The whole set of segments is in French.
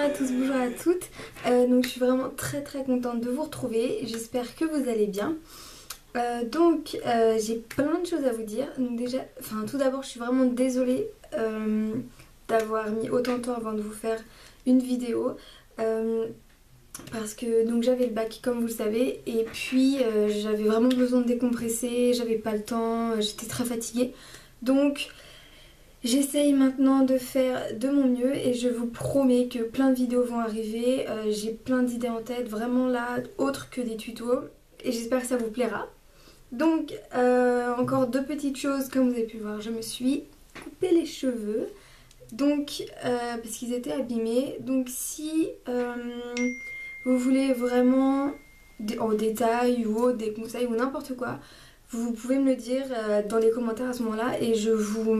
à tous, bonjour à toutes. Donc je suis vraiment très contente de vous retrouver. J'espère que vous allez bien. J'ai plein de choses à vous dire. Donc déjà, tout d'abord, je suis vraiment désolée d'avoir mis autant de temps avant de vous faire une vidéo. Parce que donc j'avais le bac comme vous le savez et puis j'avais vraiment besoin de décompresser, j'avais pas le temps, j'étais très fatiguée. Donc j'essaye maintenant de faire de mon mieux et je vous promets que plein de vidéos vont arriver. J'ai plein d'idées en tête, vraiment là, autres que des tutos, et j'espère que ça vous plaira. Donc encore deux petites choses, comme vous avez pu le voir, je me suis coupé les cheveux. Donc parce qu'ils étaient abîmés. Donc si vous voulez vraiment en détail ou des conseils ou n'importe quoi, vous pouvez me le dire dans les commentaires à ce moment-là et je vous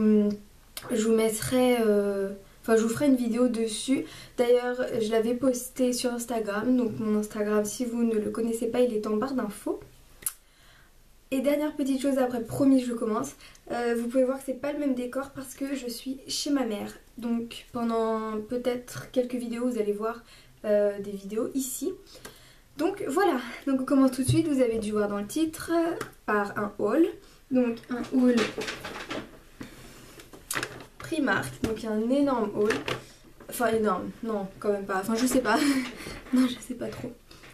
mettrai, je vous ferai une vidéo dessus. D'ailleurs, je l'avais posté sur Instagram, donc mon Instagram, si vous ne le connaissez pas, il est en barre d'infos. Et dernière petite chose, après promis je commence, vous pouvez voir que c'est pas le même décor parce que je suis chez ma mère. Donc pendant peut-être quelques vidéos, vous allez voir des vidéos ici. Donc voilà, donc on commence tout de suite, vous avez dû voir dans le titre, par un haul. Donc un haul Primark, donc il y a un énorme haul. Enfin énorme, non quand même pas, enfin je sais pas, non je sais pas trop.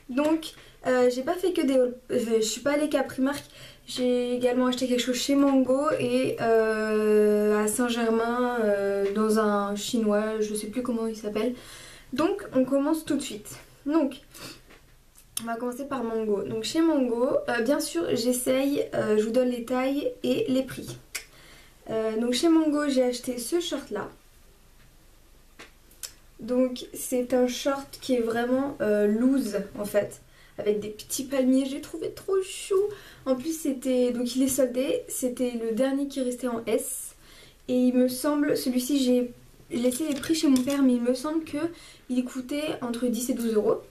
Donc j'ai pas fait que des hauls, je suis pas allée qu'à Primark, j'ai également acheté quelque chose chez Mango et à Saint-Germain dans un chinois, je sais plus comment il s'appelle. Donc on commence tout de suite. Donc on va commencer par Mango. Donc chez Mango, bien sûr j'essaye, je vous donne les tailles et les prix. Donc chez Mango j'ai acheté ce short là. Donc c'est un short qui est vraiment loose en fait, avec des petits palmiers, j'ai trouvé trop chou. En plus c'était, donc il est soldé, c'était le dernier qui restait en S. Et il me semble, celui-ci j'ai laissé les prix chez mon père, mais il me semble que il coûtait entre 10 et 12 euros.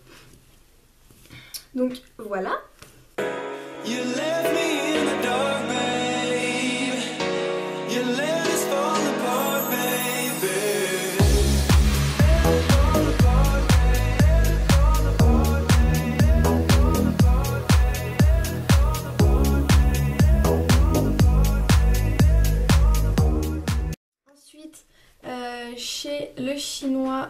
Donc voilà. You left me in the dark, babe. You let us fall apart, baby. Ensuite, chez le chinois,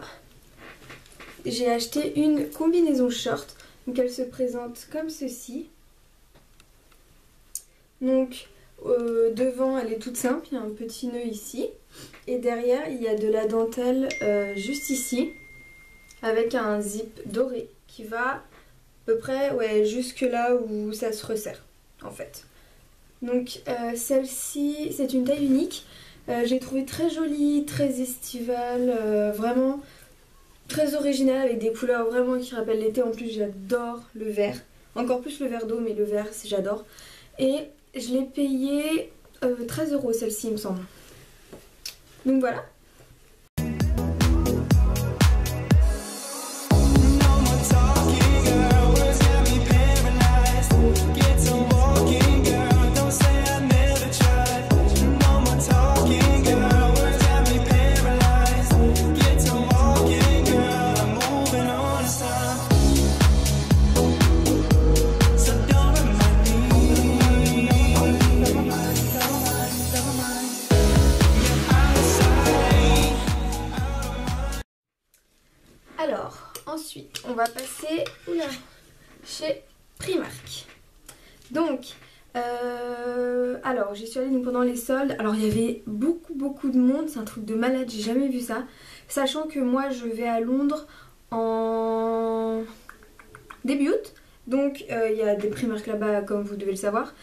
j'ai acheté une combinaison short. Donc elle se présente comme ceci. Donc devant elle est toute simple, il y a un petit nœud ici. Et derrière il y a de la dentelle juste ici. Avec un zip doré qui va à peu près jusque là où ça se resserre en fait. Donc celle-ci c'est une taille unique. J'ai trouvé très jolie, très estivale, vraiment très originale avec des couleurs vraiment qui rappellent l'été. En plus j'adore le vert, encore plus le vert d'eau, mais le vert j'adore. Et je l'ai payé 13 euros celle-ci il me semble. Donc voilà. Alors, ensuite, on va passer chez Primark. Donc, alors, j'y suis allée donc, pendant les soldes. Alors, il y avait beaucoup de monde. C'est un truc de malade, j'ai jamais vu ça. Sachant que moi, je vais à Londres en début août. Donc, il y a des Primark là-bas, comme vous devez le savoir.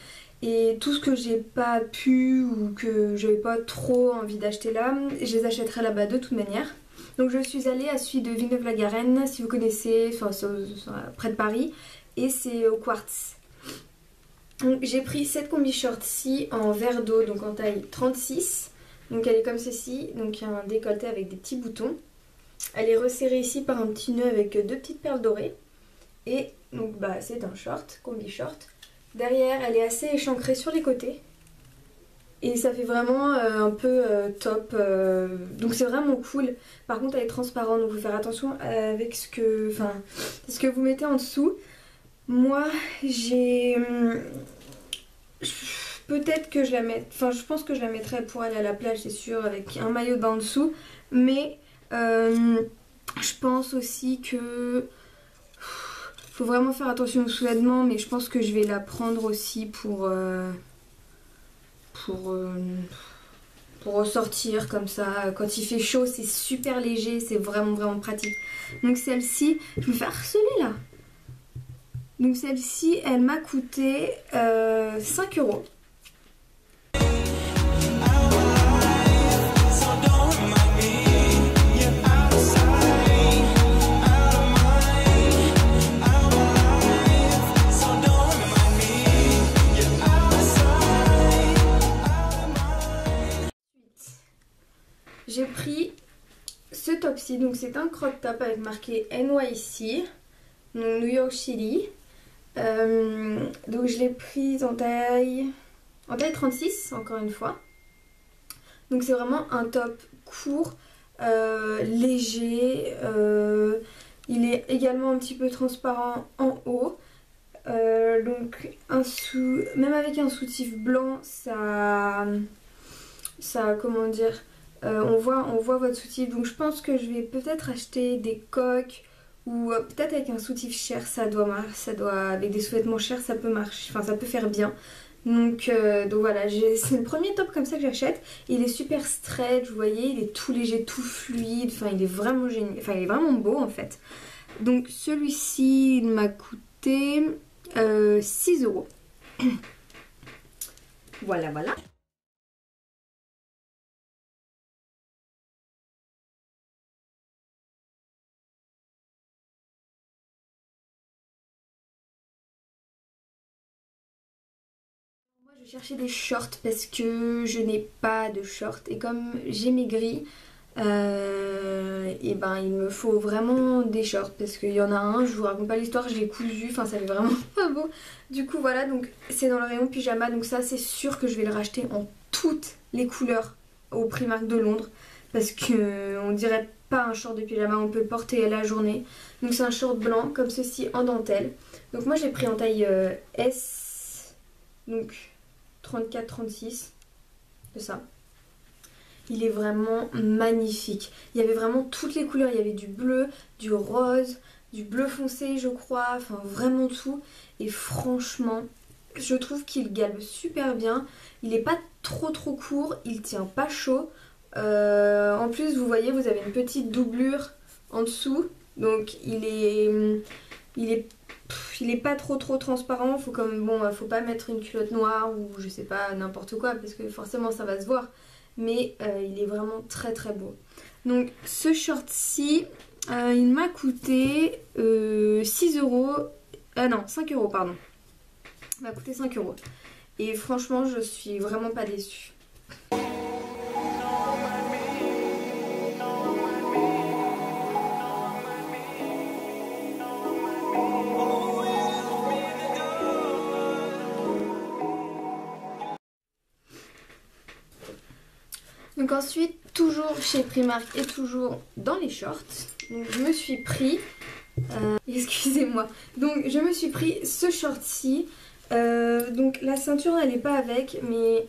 Et tout ce que j'ai pas pu ou que j'avais pas trop envie d'acheter là, je les achèterai là-bas de toute manière. Donc je suis allée à celui de Villeneuve-la-Garenne, si vous connaissez, enfin c'est près de Paris, et c'est au Quartz. Donc j'ai pris cette combi short-ci en vert d'eau, donc en taille 36. Donc elle est comme ceci, donc il y a un décolleté avec des petits boutons. Elle est resserrée ici par un petit nœud avec deux petites perles dorées. Et donc bah c'est un short, combi short. Derrière elle est assez échancrée sur les côtés. Et ça fait vraiment un peu top, donc c'est vraiment cool. Par contre elle est transparente, donc il faut faire attention avec ce que vous mettez en dessous. Moi j'ai... peut-être que je la mets... Enfin je pense que je la mettrai pour aller à la plage, c'est sûr, avec un maillot de bain en dessous. Mais je pense aussi que... faut vraiment faire attention aux sous-vêtements, mais je pense que je vais la prendre aussi pour ressortir comme ça. Quand il fait chaud, c'est super léger, c'est vraiment pratique. Donc celle-ci, je me fais harceler là. Donc celle-ci, elle m'a coûté 5 €. J'ai pris ce top-ci, donc c'est un crop top avec marqué NYC, donc New York City. Donc je l'ai prise en taille 36, encore une fois. Donc c'est vraiment un top court, léger. Il est également un petit peu transparent en haut. Donc même avec un soutif blanc, ça comment dire, on voit votre soutif. Donc je pense que je vais peut-être acheter des coques ou peut-être avec un soutif cher, ça doit avec des sous-vêtements chers ça peut marcher, enfin ça peut faire bien. Donc voilà, c'est le premier top comme ça que j'achète. Il est super stretch, vous voyez, il est tout léger, tout fluide, enfin il est vraiment génial, enfin il est vraiment beau en fait. Donc celui-ci il m'a coûté 6 €. Voilà. Moi je cherchais des shorts parce que je n'ai pas de shorts et comme j'ai maigri, et ben il me faut vraiment des shorts parce qu'il y en a un, je vous raconte pas l'histoire, je l'ai cousu, enfin ça fait vraiment pas beau. Du coup voilà, donc c'est dans le rayon pyjama, donc ça c'est sûr que je vais le racheter en toutes les couleurs au Primark de Londres parce que on dirait pas un short de pyjama, on peut le porter à la journée. Donc c'est un short blanc comme ceci en dentelle. Donc moi j'ai pris en taille S, donc 34-36 de ça. Il est vraiment magnifique. Il y avait vraiment toutes les couleurs. Il y avait du bleu, du rose, du bleu foncé je crois. Enfin vraiment tout. Et franchement, je trouve qu'il galbe super bien. Il n'est pas trop court. Il tient pas chaud. En plus vous voyez, vous avez une petite doublure en dessous. Donc il est pas trop transparent. Faut faut pas mettre une culotte noire ou je sais pas n'importe quoi parce que forcément ça va se voir. Mais il est vraiment très beau. Donc ce short-ci, il m'a coûté 6 €. Ah non, 5 € pardon. Il m'a coûté 5 €. Et franchement, je suis vraiment pas déçue. Donc ensuite, toujours chez Primark et toujours dans les shorts, donc je me suis pris, excusez-moi, donc je me suis pris ce short-ci. Donc la ceinture elle n'est pas avec, mais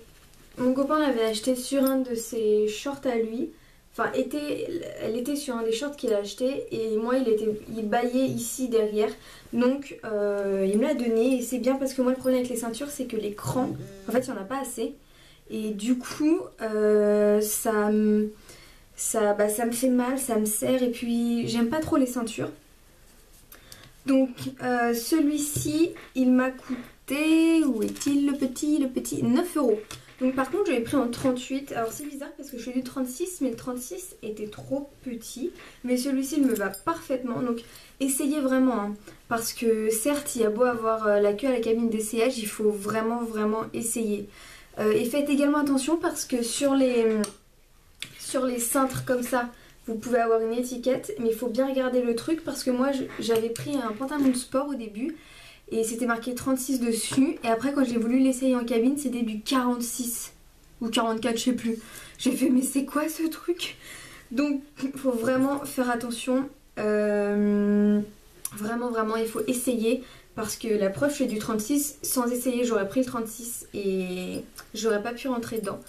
mon copain l'avait acheté sur un de ses shorts à lui. Enfin, elle était sur un des shorts qu'il a acheté et moi il baillait ici derrière. Donc il me l'a donné et c'est bien parce que moi le problème avec les ceintures c'est que les crans, en fait il n'y en a pas assez. Et du coup ça me fait mal, ça me serre et puis j'aime pas trop les ceintures. Donc celui-ci il m'a coûté, où est-il le petit 9 €. Donc par contre je l'ai pris en 38, alors c'est bizarre parce que je fais du 36 mais le 36 était trop petit. Mais celui-ci il me va parfaitement, donc essayez vraiment hein, parce que certes il y a beau avoir la queue à la cabine d'essayage, il faut vraiment essayer. Et faites également attention parce que sur les cintres comme ça, vous pouvez avoir une étiquette, mais il faut bien regarder le truc parce que moi j'avais pris un pantalon de sport au début et c'était marqué 36 dessus et après quand j'ai voulu l'essayer en cabine c'était du 46. ou 44, je sais plus. J'ai fait mais c'est quoi ce truc? Donc faut vraiment faire attention. Vraiment il faut essayer. Parce que la preuve je fais du 36, sans essayer j'aurais pris le 36 et j'aurais pas pu rentrer dedans.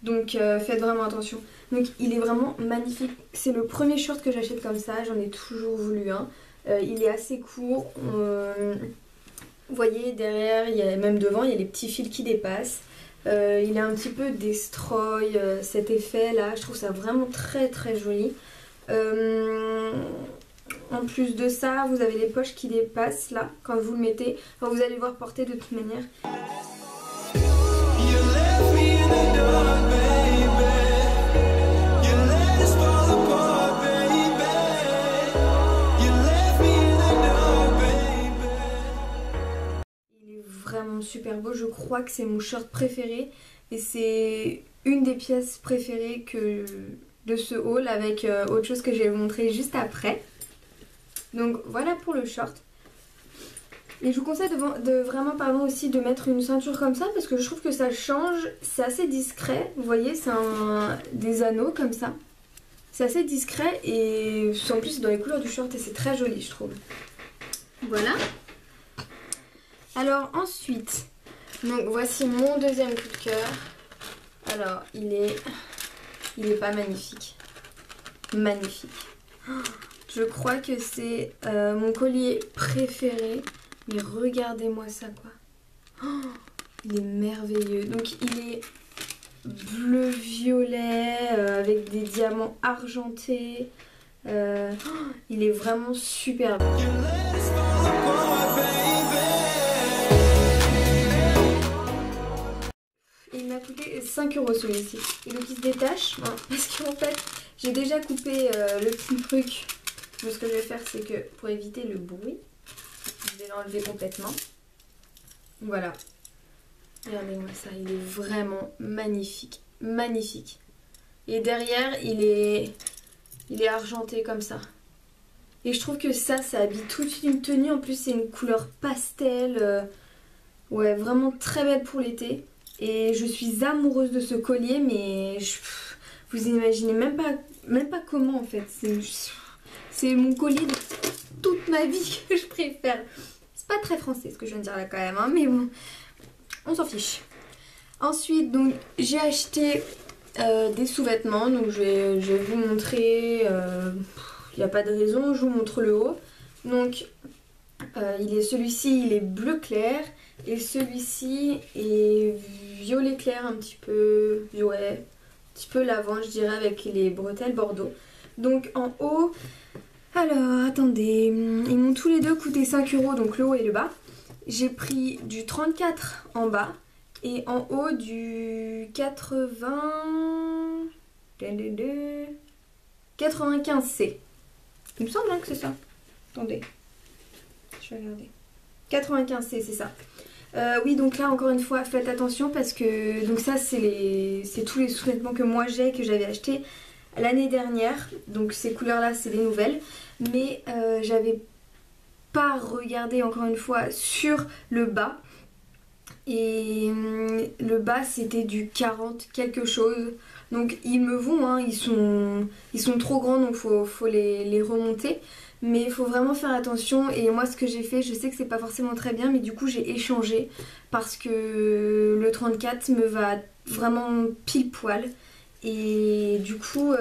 Donc faites vraiment attention. Donc il est vraiment magnifique. C'est le premier short que j'achète comme ça, j'en ai toujours voulu un. Il est assez court. Vous voyez derrière, même devant, il y a les petits fils qui dépassent. Il a un petit peu destroy cet effet là, je trouve ça vraiment très joli. En plus de ça, vous avez les poches qui dépassent là quand vous le mettez. Enfin, vous allez le voir porter de toute manière. Il est vraiment super beau. Je crois que c'est mon short préféré et c'est une des pièces préférées de ce haul avec autre chose que je vais vous montrer juste après. Donc voilà pour le short. Et je vous conseille de vraiment aussi de mettre une ceinture comme ça parce que je trouve que ça change. C'est assez discret. Vous voyez, c'est des anneaux comme ça. C'est assez discret et en plus c'est dans les couleurs du short et c'est très joli je trouve. Voilà. Alors ensuite, donc voici mon deuxième coup de cœur. Alors il est pas magnifique. Magnifique. Je crois que c'est mon collier préféré. Mais regardez-moi ça quoi. Oh, il est merveilleux. Donc il est bleu-violet avec des diamants argentés. Il est vraiment super beau. Il m'a coûté 5 € celui-ci. Et donc il se détache parce qu'en fait j'ai déjà coupé le petit truc. Donc ce que je vais faire c'est que pour éviter le bruit, je vais l'enlever complètement. Voilà. Regardez-moi ça, il est vraiment magnifique. Magnifique. Et derrière il est argenté comme ça. Et je trouve que ça habille tout de suite une tenue. En plus c'est une couleur pastel. Ouais, vraiment très belle pour l'été. Et je suis amoureuse de ce collier, mais vous imaginez même pas comment en fait. C'est mon collier de toute ma vie que je préfère. C'est pas très français ce que je viens de dire là quand même, hein, mais bon, on s'en fiche. Ensuite, donc j'ai acheté des sous-vêtements, donc je vais vous montrer. Il n'y a pas de raison, je vous montre le haut. Donc celui-ci il est bleu clair et celui-ci est violet clair un petit peu, ouais, un petit peu lavande je dirais avec les bretelles bordeaux. Donc en haut, alors attendez, ils m'ont tous les deux coûté 5 €, donc le haut et le bas. J'ai pris du 34 en bas et en haut du 95C. Il me semble que c'est ça. Attendez. Je vais regarder. 95C, c'est ça. Oui, donc là, encore une fois, faites attention parce que donc ça, c'est tous les sous-vêtements que moi j'ai, que j'avais acheté l'année dernière. Donc ces couleurs-là, c'est des nouvelles. Mais j'avais pas regardé, encore une fois, sur le bas. Et le bas, c'était du 40 quelque chose. Donc ils me vont, hein, ils sont trop grands, donc faut les remonter. Mais il faut vraiment faire attention. Et moi ce que j'ai fait, je sais que c'est pas forcément très bien, mais du coup j'ai échangé. Parce que le 34 me va vraiment pile poil. Et du coup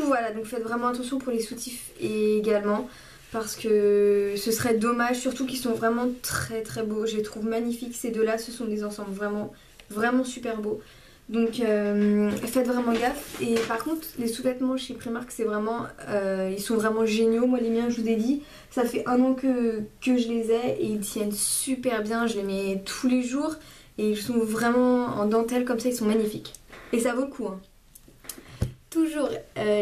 voilà, donc faites vraiment attention pour les soutifs également. Parce que ce serait dommage, surtout qu'ils sont vraiment très beaux. Je les trouve magnifiques ces deux-là, ce sont des ensembles vraiment super beaux. Donc faites vraiment gaffe. Et par contre les sous-vêtements chez Primark c'est vraiment ils sont vraiment géniaux. Moi les miens je vous ai dit, ça fait 1 an que je les ai et ils tiennent super bien. Je les mets tous les jours et ils sont vraiment en dentelle comme ça, ils sont magnifiques. Et ça vaut le coup hein. Toujours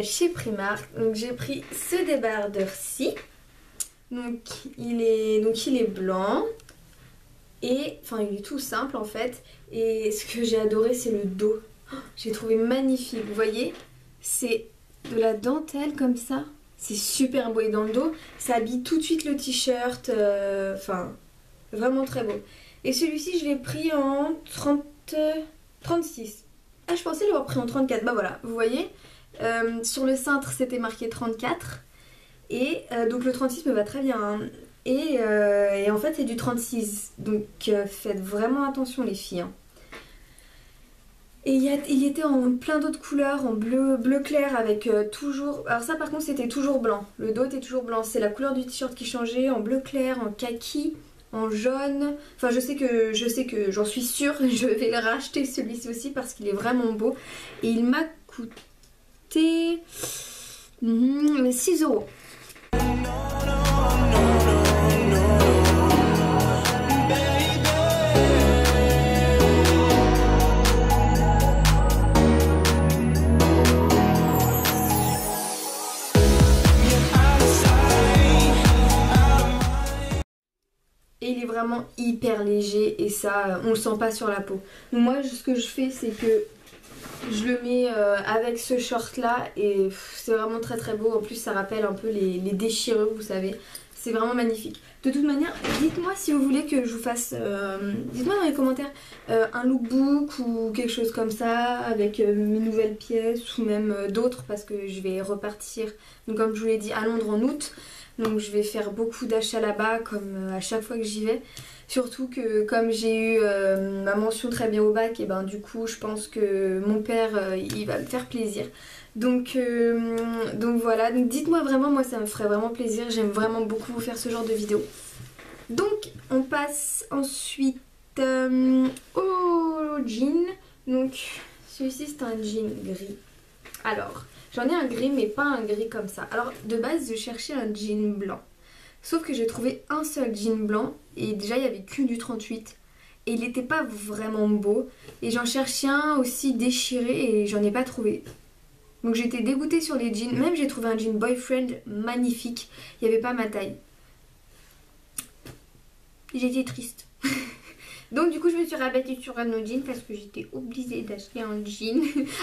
chez Primark, donc j'ai pris ce débardeur-ci. Donc il est blanc. Et enfin il est tout simple en fait. Et ce que j'ai adoré c'est le dos. Oh, j'ai trouvé magnifique. Vous voyez, c'est de la dentelle comme ça. C'est super beau. Et dans le dos ça habille tout de suite le t-shirt. Enfin vraiment très beau. Et celui-ci je l'ai pris en 30 36. Ah, je pensais l'avoir pris en 34. Bah voilà, vous voyez. Sur le cintre, c'était marqué 34. Et donc le 36 me va très bien. Hein. Et en fait, c'est du 36. Donc faites vraiment attention, les filles. Hein. Et il était en plein d'autres couleurs, en bleu clair avec toujours... Alors ça par contre c'était toujours blanc, le dos était toujours blanc, c'est la couleur du t-shirt qui changeait, en bleu clair, en kaki, en jaune. Enfin je sais que j'en suis sûre, je vais le racheter celui-ci aussi parce qu'il est vraiment beau. Et il m'a coûté 6 euros. Et il est vraiment hyper léger et ça on le sent pas sur la peau. Donc moi ce que je fais c'est que je le mets avec ce short là et c'est vraiment très très beau. En plus ça rappelle un peu les déchirures, vous savez. C'est vraiment magnifique. De toute manière, dites-moi si vous voulez que je vous fasse, dites-moi dans les commentaires un lookbook ou quelque chose comme ça avec mes nouvelles pièces ou même d'autres parce que je vais repartir, donc comme je vous l'ai dit, à Londres en août. Donc je vais faire beaucoup d'achats là-bas comme à chaque fois que j'y vais. Surtout que comme j'ai eu ma mention très bien au bac, et ben du coup je pense que mon père il va me faire plaisir. Donc voilà, donc dites-moi vraiment, moi ça me ferait vraiment plaisir, j'aime vraiment beaucoup faire ce genre de vidéos. Donc on passe ensuite au jean. Donc celui-ci c'est un jean gris. Alors j'en ai un gris mais pas un gris comme ça. Alors de base je cherchais un jean blanc. Sauf que j'ai trouvé un seul jean blanc et déjà il n'y avait que du 38 et il n'était pas vraiment beau. Et j'en cherchais un aussi déchiré et j'en ai pas trouvé. Donc j'étais dégoûtée sur les jeans. Même j'ai trouvé un jean boyfriend magnifique. Il n'y avait pas ma taille. J'étais triste. Donc du coup je me suis rabattue sur un autre jean parce que j'étais obligée d'acheter un jean.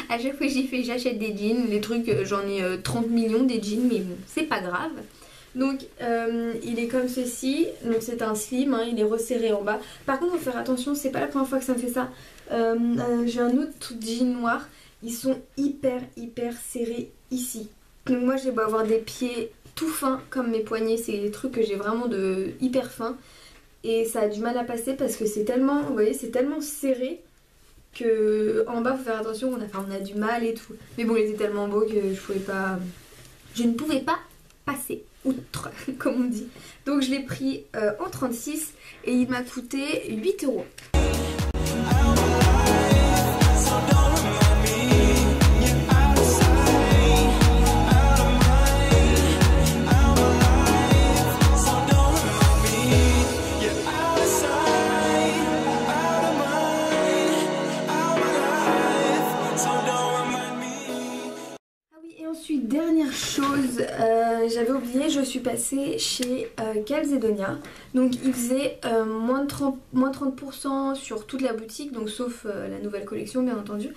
À chaque fois que j'achète des jeans. Les trucs j'en ai 30 millions des jeans mais bon c'est pas grave. Donc il est comme ceci, donc c'est un slim, hein, il est resserré en bas. Par contre il faut faire attention, c'est pas la première fois que ça me fait ça. J'ai un autre jean noir, ils sont hyper serrés ici. Donc moi j'ai beau avoir des pieds tout fins comme mes poignets, c'est des trucs que j'ai vraiment de hyper fins. Et ça a du mal à passer parce que c'est tellement, vous voyez, c'est tellement serré que en bas faut faire attention, on a du mal et tout. Mais bon il était tellement beau que je ne pouvais pas passer outre comme on dit. Donc je l'ai pris en 36 et il m'a coûté 8 euros. Ensuite, dernière chose, j'avais oublié, je suis passée chez Calzedonia. Donc il faisait moins 30% sur toute la boutique, donc sauf la nouvelle collection bien entendu.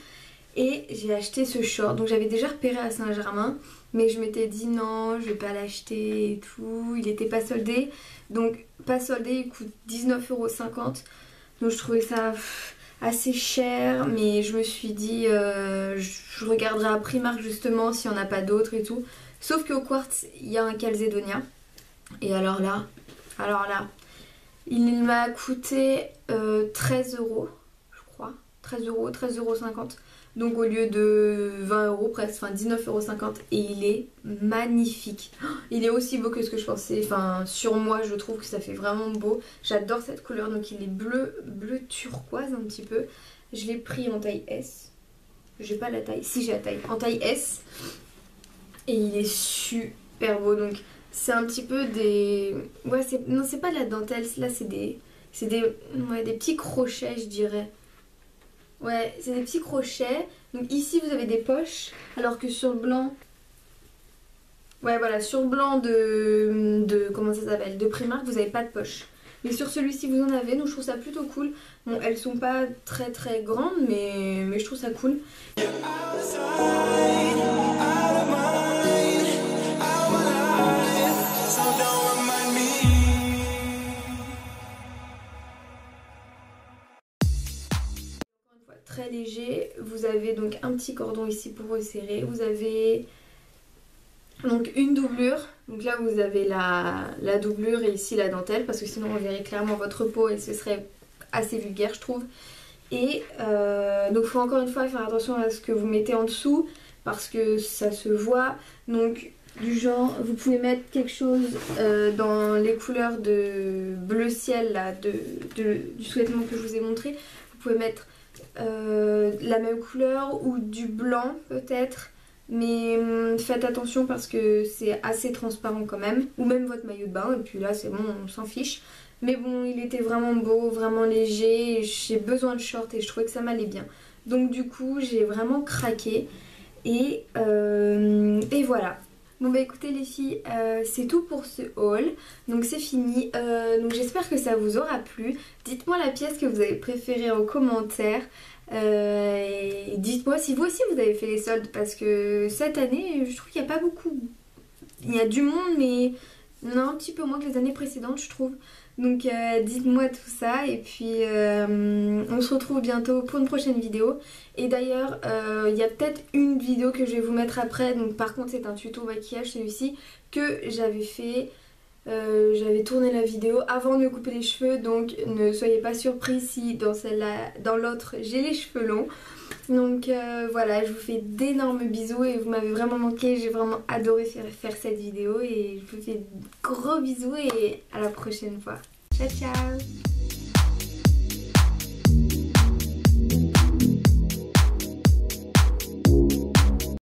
Et j'ai acheté ce short, donc j'avais déjà repéré à Saint-Germain, mais je m'étais dit non, je vais pas l'acheter et tout, il était pas soldé. Donc pas soldé, il coûte 19,50 €, donc je trouvais ça assez cher, mais je me suis dit je regarderai à Primark justement s'il n'y en a pas d'autres et tout. Sauf qu'au Quartz il y a un Calzedonia et alors là il m'a coûté 13 € je crois, 13,50 €, donc au lieu de 20 € presque, enfin 19,50 € et il est magnifique. Il est aussi beau que ce que je pensais, enfin sur moi je trouve que ça fait vraiment beau. J'adore cette couleur, donc il est bleu turquoise un petit peu. Je l'ai pris en taille S. J'ai pas la taille, si j'ai la taille, en taille S. Et il est super beau, donc c'est un petit peu des... Ouais, non c'est pas de la dentelle, là c'est des petits crochets je dirais. Ouais, c'est des petits crochets. Donc ici vous avez des poches, alors que sur le blanc... Ouais voilà, sur le blanc de comment ça s'appelle, de Primark, vous n'avez pas de poche. Mais sur celui-ci vous en avez, donc je trouve ça plutôt cool. Bon, elles sont pas très grandes, mais je trouve ça cool. Très léger. Vous avez donc un petit cordon ici pour resserrer. Vous avez donc une doublure. Donc là vous avez la doublure et ici la dentelle parce que sinon on verrait clairement votre peau et ce serait assez vulgaire je trouve. Et donc il faut encore une fois faire attention à ce que vous mettez en dessous parce que ça se voit. Donc du genre vous pouvez mettre quelque chose dans les couleurs de bleu ciel là, du sous-vêtement que je vous ai montré. Vous pouvez mettre la même couleur ou du blanc peut-être. Mais faites attention parce que c'est assez transparent quand même. Ou même votre maillot de bain et puis là c'est bon, on s'en fiche. Mais bon, il était vraiment beau, vraiment léger. J'ai besoin de shorts et je trouvais que ça m'allait bien. Donc du coup, j'ai vraiment craqué. Et voilà. Bon bah écoutez les filles, c'est tout pour ce haul. Donc c'est fini. Donc j'espère que ça vous aura plu. Dites-moi la pièce que vous avez préférée en commentaire. Et dites-moi si vous aussi vous avez fait les soldes. Parce que cette année, je trouve qu'il n'y a pas beaucoup. Il y a du monde mais non, un petit peu moins que les années précédentes je trouve. Donc dites-moi tout ça et puis on se retrouve bientôt pour une prochaine vidéo. Et d'ailleurs il y a peut-être une vidéo que je vais vous mettre après. Donc par contre c'est un tuto maquillage celui-ci que j'avais fait. J'avais tourné la vidéo avant de me couper les cheveux. Donc ne soyez pas surpris si dans celle-là, dans l'autre j'ai les cheveux longs. Donc voilà, je vous fais d'énormes bisous et vous m'avez vraiment manqué. J'ai vraiment adoré faire cette vidéo et je vous fais de gros bisous et à la prochaine fois. Ciao ciao.